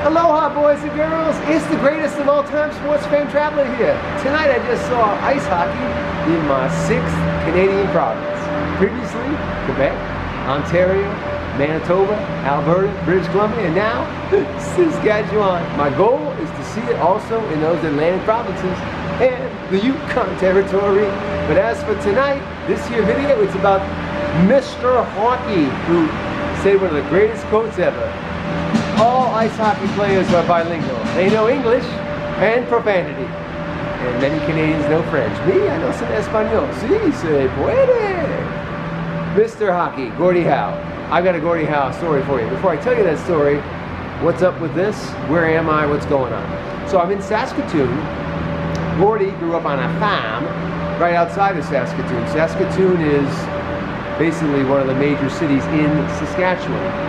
Aloha, boys and girls. It's the greatest of all time sports fan traveler here. Tonight I just saw ice hockey in my 6th Canadian province. Previously, Quebec, Ontario, Manitoba, Alberta, British Columbia, and now Saskatchewan. My goal is to see it also in those Atlantic provinces and the Yukon Territory. But as for tonight, this here video, it's about Mr. Hockey, who said one of the greatest quotes ever. All ice hockey players are bilingual. They know English and profanity. And many Canadians know French. Me, I know some Espanol. Si, se puede. Mr. Hockey, Gordie Howe. I've got a Gordie Howe story for you. Before I tell you that story, what's up with this? Where am I? What's going on? So I'm in Saskatoon. Gordie grew up on a farm right outside of Saskatoon. Saskatoon is basically one of the major cities in Saskatchewan.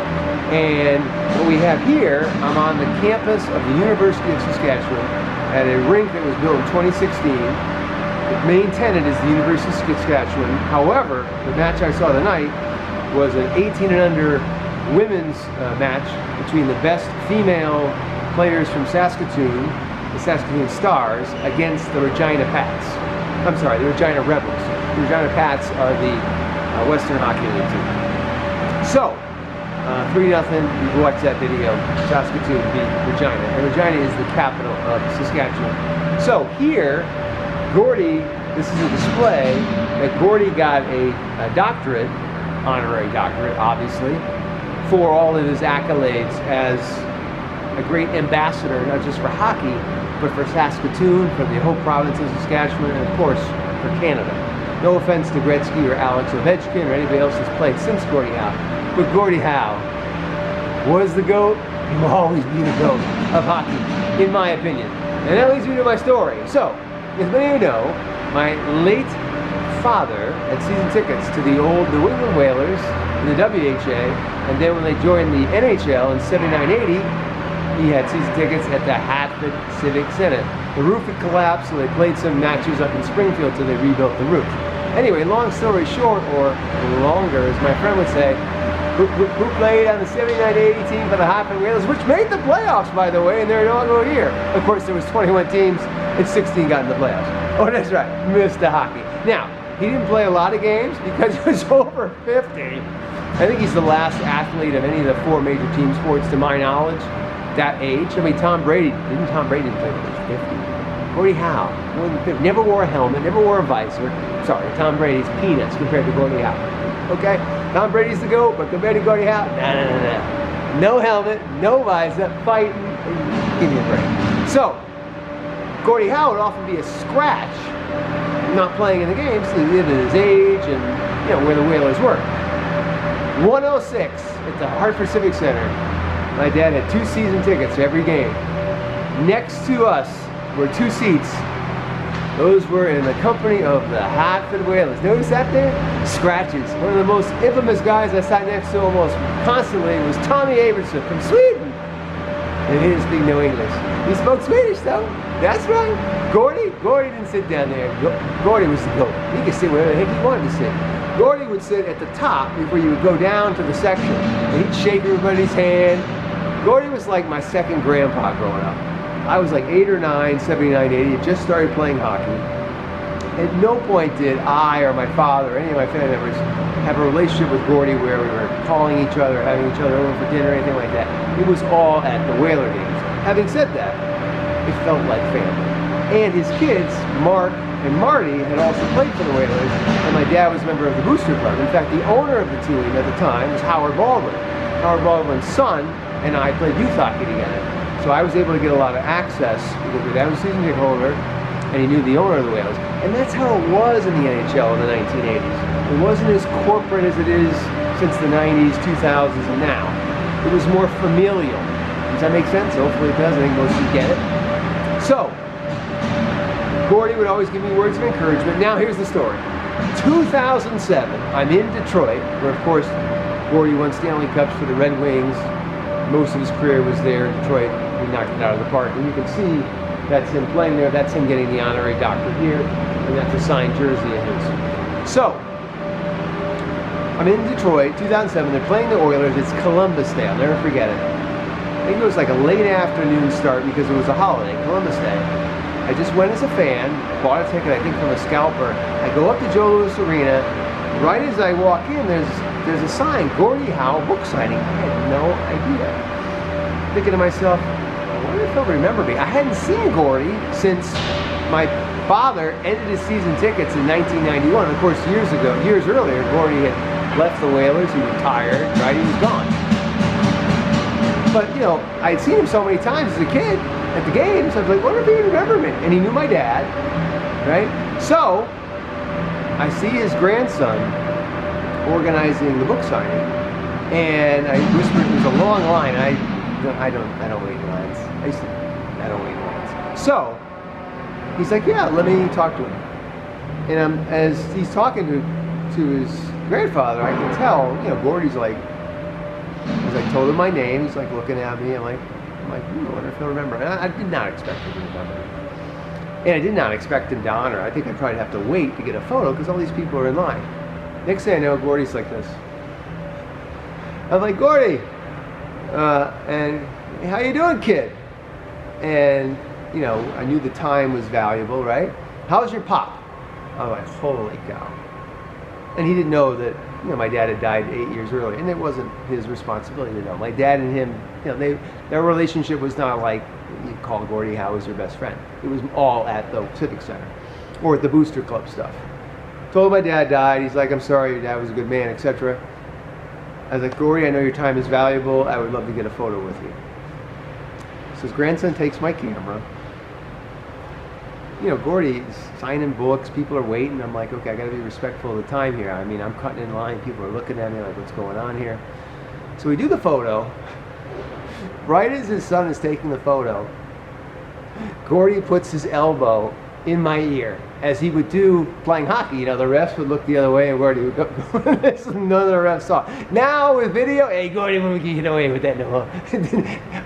And what we have here, I'm on the campus of the University of Saskatchewan at a rink that was built in 2016. The main tenant is the University of Saskatchewan. However, the match I saw tonight was an 18 and under women's match between the best female players from Saskatoon, the Saskatoon Stars, against the Regina Pats. I'm sorry, the Regina Rebels. The Regina Pats are the Western Hockey League team. So, 3-0, you can watch that video. Saskatoon beat Regina. And Regina is the capital of Saskatchewan. So here, Gordie, this is a display that Gordie got a doctorate, honorary doctorate, obviously, for all of his accolades as a great ambassador, not just for hockey, but for Saskatoon, for the whole province of Saskatchewan, and of course, for Canada. No offense to Gretzky or Alex Ovechkin or anybody else who's played since Gordie Howe. But Gordie Howe was the GOAT. He will always be the GOAT of hockey, in my opinion. And that leads me to my story. So, as many of you know, my late father had season tickets to the old New England Whalers in the WHA, and then when they joined the NHL in 79-80, he had season tickets at the Hartford Civic Center. The roof had collapsed, so they played some matches up in Springfield till they rebuilt the roof. Anyway, long story short, or longer, as my friend would say, who played on the 79-80 team for the Hartford Whalers, which made the playoffs, by the way, in their inaugural year. Of course, there was 21 teams, and 16 got in the playoffs. Oh, that's right, Mr. Hockey. Now, he didn't play a lot of games because he was over 50. I think he's the last athlete of any of the 4 major team sports, to my knowledge, that age. I mean, Tom Brady play when he was 50. Gordie Howe, more than 50. Never wore a helmet, never wore a visor. Sorry, Tom Brady's peanuts compared to Gordie Howe. Okay? Tom Brady's the GOAT, but compared to Gordie Howe, nah. No helmet, no visor, fighting. Give me a break. So, Gordie Howe would often be a scratch, not playing in the games, given his age and, you know, where the Whalers were. 106 at the Hartford Civic Center. My dad had 2 season tickets to every game. Next to us were 2 seats. Those were in the company of the Hartford Whalers. Notice that there? Scratches. One of the most infamous guys I sat next to almost constantly was Tommy Averson from Sweden. And he didn't speak no English. He spoke Swedish though. That's right. Gordie didn't sit down there. Gordie was the GOAT. He could sit wherever the heck he wanted to sit. Gordie would sit at the top before you would go down to the section. And he'd shake everybody's hand. Gordie was like my second grandpa growing up. I was like 8 or 9, 79, 80, had just started playing hockey. At no point did I or my father or any of my family members have a relationship with Gordie where we were calling each other, having each other over for dinner, anything like that. It was all at the Whaler games. Having said that, it felt like family. And his kids, Mark and Marty, had also played for the Whalers, and my dad was a member of the Booster Club. In fact, the owner of the team at the time was Howard Baldwin. Howard Baldwin's son and I played youth hockey together. So I was able to get a lot of access because my dad was a season ticket holder and he knew the owner of the Whalers. And that's how it was in the NHL in the 1980s. It wasn't as corporate as it is since the 90s, 2000s, and now. It was more familial. Does that make sense? Hopefully it does. I think most of you get it. So, Gordie would always give me words of encouragement. Now here's the story. 2007, I'm in Detroit, where of course Gordie won Stanley Cups for the Red Wings. Most of his career was there in Detroit. He knocked it out of the park. And you can see that's him playing there. That's him getting the honorary doctorate here. And that's a signed jersey of his. So, I'm in Detroit, 2007. They're playing the Oilers. It's Columbus Day. I'll never forget it. think it was like a late afternoon start because it was a holiday, Columbus Day. I just went as a fan, bought a ticket, I think from a scalper. I go up to Joe Louis Arena. Right as I walk in, there's a sign, Gordie Howe book signing. I had no idea. Thinking to myself, I wonder if he'll remember me. I hadn't seen Gordie since my father ended his season tickets in 1991. Of course, years earlier, Gordie had left the Whalers. He retired, right? He was gone. But, you know, I had seen him so many times as a kid at the games. I was like, wonder if he remembered me. And he knew my dad, right? So, I see his grandson organizing the book signing. And I whispered, it was a long line. I don't wait in lines. I don't wait in lines. So, he's like, yeah, let me talk to him. And as he's talking to his grandfather, I can tell, you know, Gordie's like, as I told him my name, he's like looking at me. I'm like, I wonder if he'll remember. And I did not expect him to remember. And I did not expect him to honor. I think I'd probably have to wait to get a photo because all these people are in line. Next thing I know, Gordie's like this. I'm like, Gordie, and how you doing, kid? And, you know, I knew the time was valuable, right? How's your pop? I'm like, holy cow. And he didn't know that, you know, my dad had died 8 years earlier, and it wasn't his responsibility to know. My dad and him, you know, their relationship was not like you call Gordie Howe as your best friend. It was all at the Civic Center or at the Booster Club stuff. Told my dad died. He's like, I'm sorry, your dad was a good man, etc. I was like, Gordie, I know your time is valuable. I would love to get a photo with you. So his grandson takes my camera. You know, Gordie's signing books, people are waiting. I'm like, okay, I gotta be respectful of the time here. I mean, I'm cutting in line, people are looking at me like, what's going on here? So we do the photo. Right as his son is taking the photo, Gordie puts his elbow in my ear, as he would do playing hockey. You know, the refs would look the other way and Gordie would go this. None of the refs saw. Now with video, hey Gordie, when we can get away with that no more.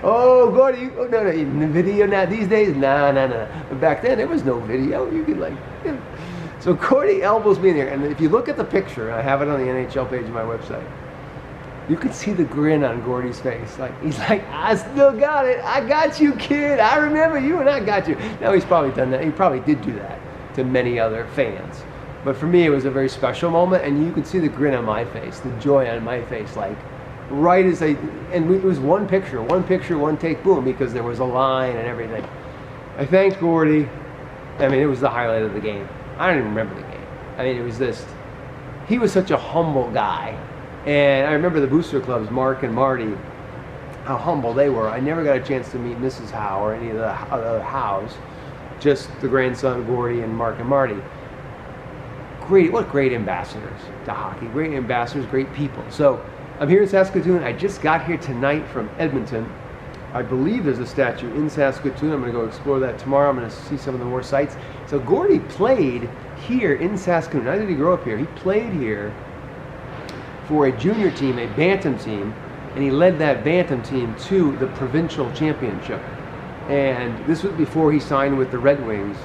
Oh Gordie, no, in the video now these days, nah. But back then there was no video. You could like, you know. So Gordie elbows me in there, and if you look at the picture, I have it on the NHL page of my website. You could see the grin on Gordie's face. Like he's like, I still got it. I got you, kid. I remember you, and I got you. Now he's probably done that. He probably did do that to many other fans. But for me, it was a very special moment, and you could see the grin on my face, the joy on my face. Like right as and it was one picture, one take, boom, because there was a line and everything. I thanked Gordie. I mean, it was the highlight of the game. I don't even remember the game. I mean, it was just, he was such a humble guy. And I remember the booster clubs, Mark and Marty, how humble they were. I never got a chance to meet Mrs. Howe or any of the other Howes, just the grandson, Gordie, and Mark and Marty. What great ambassadors to hockey, great ambassadors, great people. So I'm here in Saskatoon. I just got here tonight from Edmonton. I believe there's a statue in Saskatoon. I'm going to go explore that tomorrow. I'm going to see some of the more sites. So Gordie played here in Saskatoon. Not did he grow up here. He played here for a junior team, a bantam team, and he led that bantam team to the provincial championship. And this was before he signed with the Red Wings,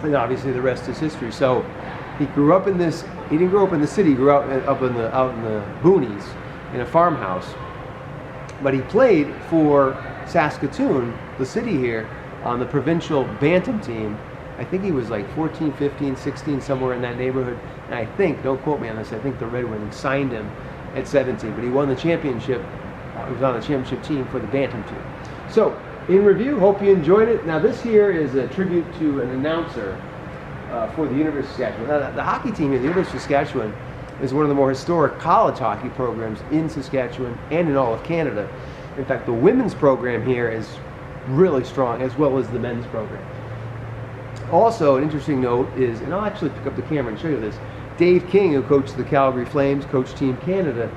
and obviously the rest is history. So he grew up in this, he didn't grow up in the city, he grew up out in the boonies in a farmhouse. But he played for Saskatoon, the city here, on the provincial bantam team. I think he was like 14, 15, 16, somewhere in that neighborhood. And I think, don't quote me on this, I think the Red Wings signed him at 17. But he won the championship. He was on the championship team for the bantam team. So, in review, hope you enjoyed it. Now this here is a tribute to an announcer for the University of Saskatchewan. Now, the hockey team at the University of Saskatchewan is one of the more historic college hockey programs in Saskatchewan and in all of Canada. In fact, the women's program here is really strong, as well as the men's program. Also, an interesting note is, and I'll actually pick up the camera and show you this, Dave King, who coached the Calgary Flames, coached Team Canada,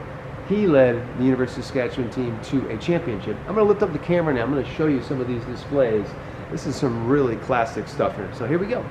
he led the University of Saskatchewan team to a championship. I'm going to lift up the camera now. I'm going to show you some of these displays. This is some really classic stuff here. So here we go.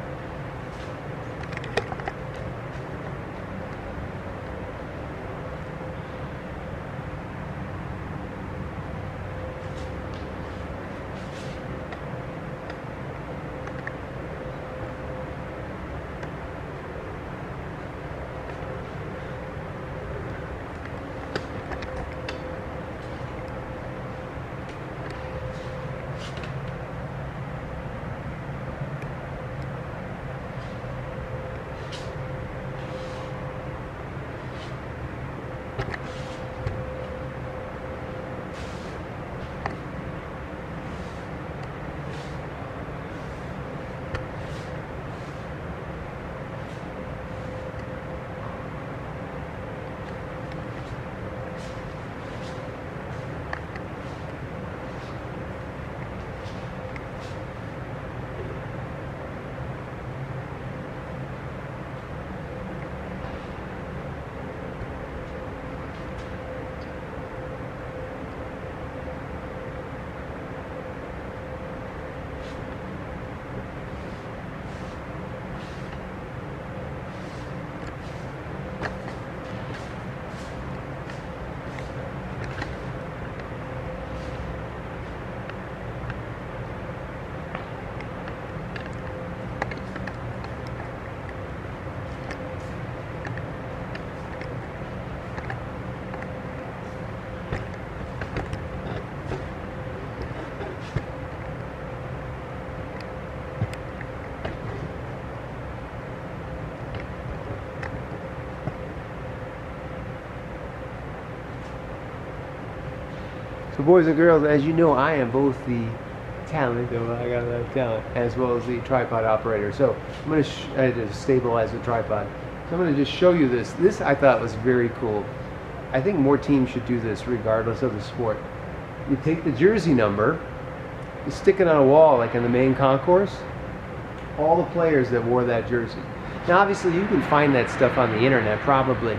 boys and girls, as you know, I am both the talent, I got a lot of talent, as well as the tripod operator. So I'm going to I had to stabilize the tripod. So I'm going to just show you this. This I thought was very cool. I think more teams should do this regardless of the sport. You take the jersey number, you stick it on a wall like in the main concourse, all the players that wore that jersey. Now obviously you can find that stuff on the internet probably,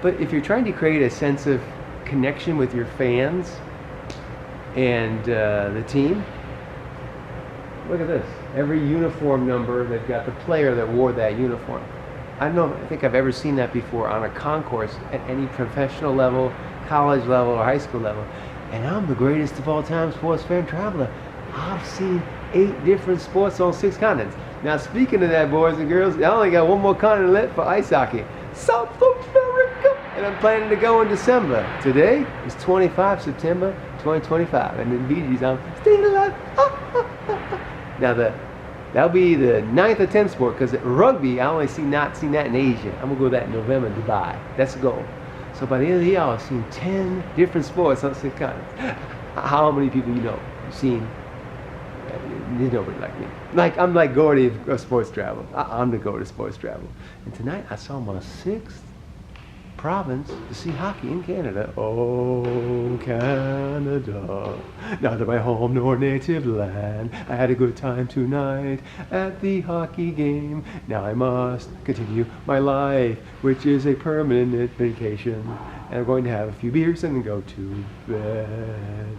but if you're trying to create a sense of connection with your fans and the team, look at this. Every uniform number, they've got the player that wore that uniform. I don't think I've ever seen that before on a concourse at any professional level, college level, or high school level. And I'm the greatest of all time sports fan traveler. I've seen 8 different sports on 6 continents. Now speaking of that, boys and girls, I only got one more continent left for ice hockey. South America! And I'm planning to go in December. Today is 25 September 2025. And in BG's I'm staying alive. Now that'll be the 9th or 10th sport, because rugby, I only not seen that in Asia. I'm gonna go that in November in Dubai. That's the goal. So by the end of the year, I'll have seen 10 different sports on 6 continents. How many people you know you've seen? There's nobody like me. Like I'm like Gordy of sports travel. I'm the Gordy of sports travel. And tonight I saw my 6th province to see hockey in Canada. Oh, Canada, neither my home nor native land. I had a good time tonight at the hockey game. Now I must continue my life, which is a permanent vacation. And I'm going to have a few beers and then go to bed.